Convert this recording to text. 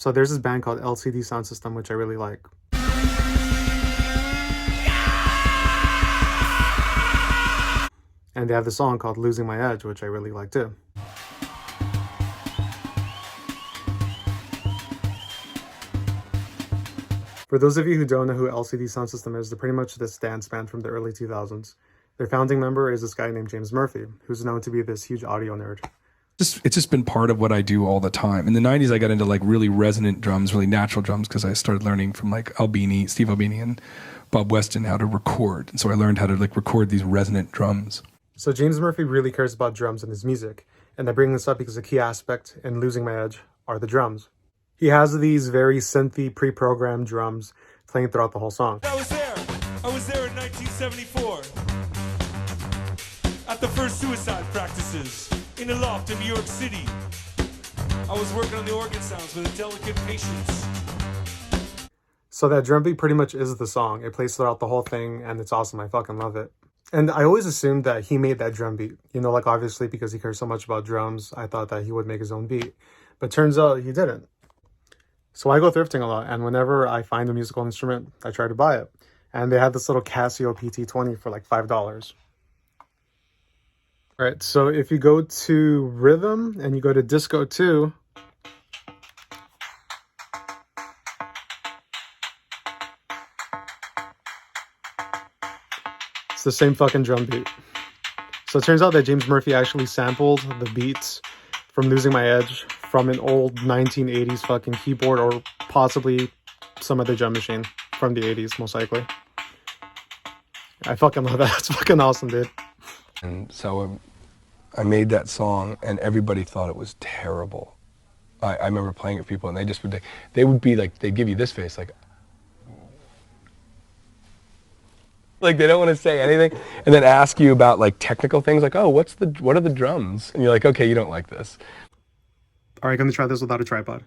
So there's this band called LCD Sound System, which I really like. And they have this song called Losing My Edge, which I really like too. For those of you who don't know who LCD Sound System is, they're pretty much this dance band from the early 2000s. Their founding member is this guy named James Murphy, who's known to be this huge audio nerd. It's just been part of what I do all the time. In the 90s, I got into like really resonant drums, really natural drums, because I started learning from like Steve Albini and Bob Weston how to record. And so I learned how to like record these resonant drums. So James Murphy really cares about drums in his music. And I bring this up because a key aspect in Losing My Edge are the drums. He has these very synthy, pre-programmed drums playing throughout the whole song. I was there in 1974 at the first suicide practices in a loft in New York City. I was working on the organ sounds with a delicate patience. So that drum beat pretty much is the song. It plays throughout the whole thing, and it's awesome. I fucking love it. And I always assumed that he made that drum beat. You know, like obviously because he cares so much about drums, I thought that he would make his own beat. But turns out he didn't. So I go thrifting a lot, and whenever I find a musical instrument, I try to buy it. And they had this little Casio PT-20 for like $5. All right, so if you go to Rhythm and you go to Disco 2, it's the same fucking drum beat. So it turns out that James Murphy actually sampled the beats from Losing My Edge from an old 1980s fucking keyboard, or possibly some other drum machine from the 80s, most likely. I fucking love that. It's fucking awesome, dude. And so I made that song, and everybody thought it was terrible. I remember playing it for people, and they would be like, they'd give you this face, like they don't want to say anything, and then ask you about like technical things, like, oh, what are the drums? And you're like, okay, you don't like this. All right, gonna try this without a tripod.